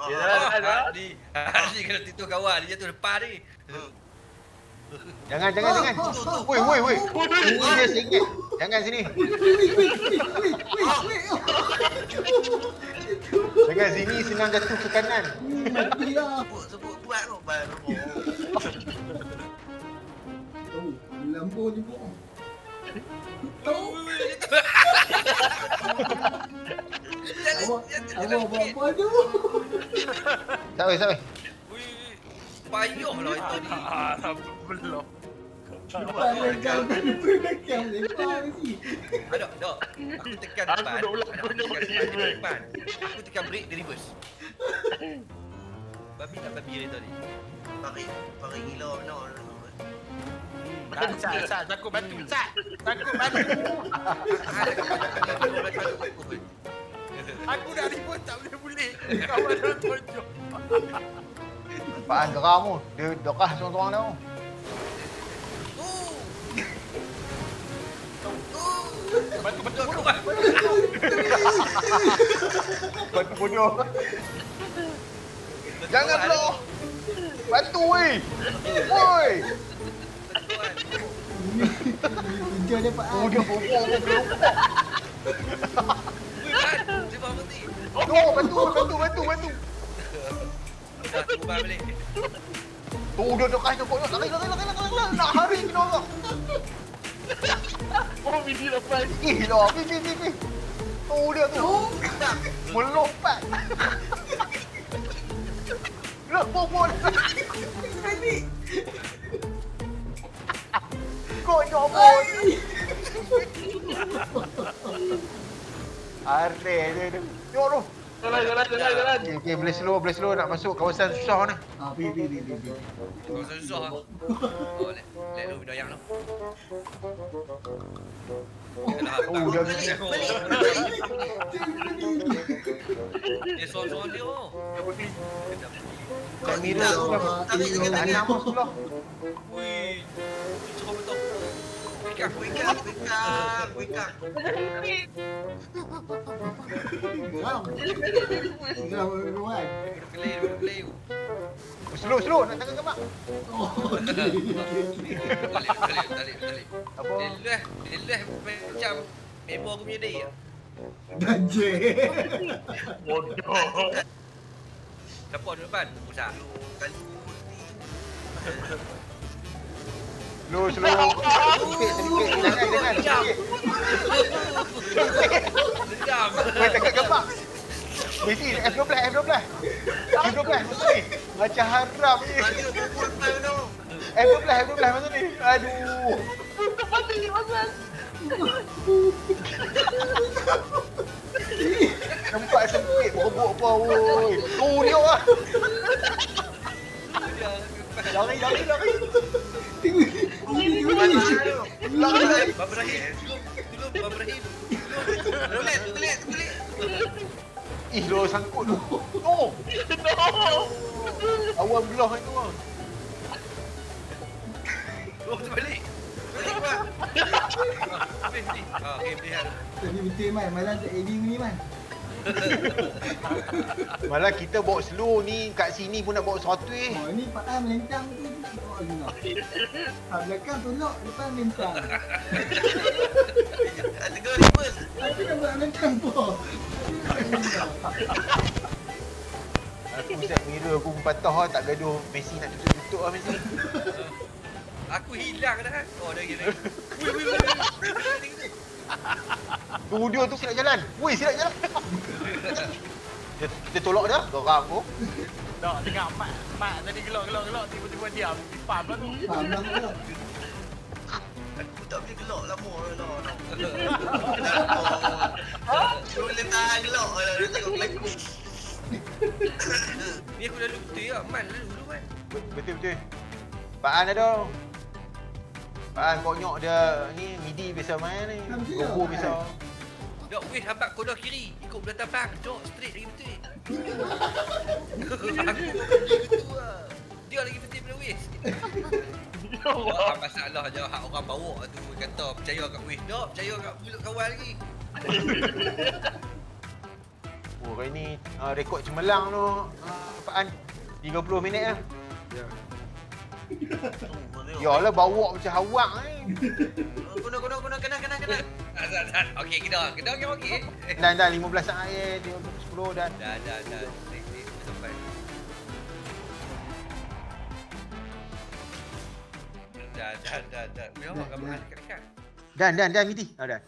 Dia ni kena tutup kawan, dia jatuh depan ni. Jangan. Woi. Ini dia sengit. Jangan sini. Jangan sini, senang jatuh ke kanan. Sebut buat tu baru. Lampu je pun. Apa tu? Tak weh. Payuhlah itu ni. Belum. Lekam lepas ni. Ada. Aku tekan depan. Aku dah ulang depan. Aku tekan brake dia reverse. Babi dia tadi. Pari gila benar. Sat, takut batu. Aku dah ribut tak boleh. Kawan dah tunjuk. Pak An geram tu. Dia dokah seorang-seorang dah. Batu Batu bodoh. Jangan block. Batu weh. Woi. Tunjuk dia Pak An. Oh dia bobok. Dia bawa mati. Oh batu. Dah ubah balik. Tu dia dokah cokok. Lari. Nak hari kita orang. Oh, mini lepas. Lah, pi. Tu dia tu. Melompat. Lah, bobol. Kau nyobot. Are dia. Tengok tu. Jalan. Okey, boleh slow nak masuk kawasan susah ni. Pi. Kau susah. Oh, let lu doyang tu. Oh, dia Dia soal dia. tak mira Tarik jangan tak tarik. nama sebelah. Wih. Cerah betul. Kuikang. Geram ruan. Kelih. Slow nak tangan kemak. Tarik. Apa? Dia macam member aku punya day. Ganjil. Bodoh. Siapa di depan? Musa. Slow. Sedikit. Jangan. Dendam. Kau tangan kemak. Mesti F12. Macam ni. Macam haram ni. F12 macam ni. Aduh. Nampak sempit berobok apa woi. Tu dia lah. Lari. Lari. Babrahim. Tulis. Ih, lo sangkut tu. No. Awan belah itu ah. Oh, balik bang. Okey, lihat. Tadi betul man, malah tak edit ni man. Malah kita bawa slow ni kat sini pun nak bawa 100 Oh, ni Pak An melentang tu. Oh, gila. Belakang tolak, depan melentang. Tegur reverse. Aku nak buat melentang pun. Aku set mirror aku patah lah, tak gaduh Messi nak tutup lah Messi. Aku hilang dah. Oh, dah gini. Tunggu dia tu silap jalan. Woi, silap jalan. Dia tolak dah, geram tu. Tak, dengar mak tadi gelak tiba-tiba diam. Faham lah tu. Faham lah tu. Aku tak boleh gelak lama lah. Boleh tahan gelak lah. Dia tengok pelakon. Ni aku lalu betul lah. Man lalu kan. Betul. Pak An ada. Pak An konyok dia ni midi biasa main ni. Gogo biasa. Dok, weh, habak kodoh kiri. Ikut belah tapak. Dok, straight lagi betul. Aku gitu lah. Dia lagi betul daripada weh. Masalah je hak orang bawa tu kata percaya kat weh. Dok, percaya kat mulut kawan lagi. Oh, hari ni rekod cemerlang tu. Pak An. 30 minit lah. Ya. Yalah bawa macam awak ni. Guna, kena. Azan. Okey, kita okey. Dan 15 saat air, 10 dan. Dah. Sampai. Dah. Memang gambar dekat-dekat. Dan Midi. Dan.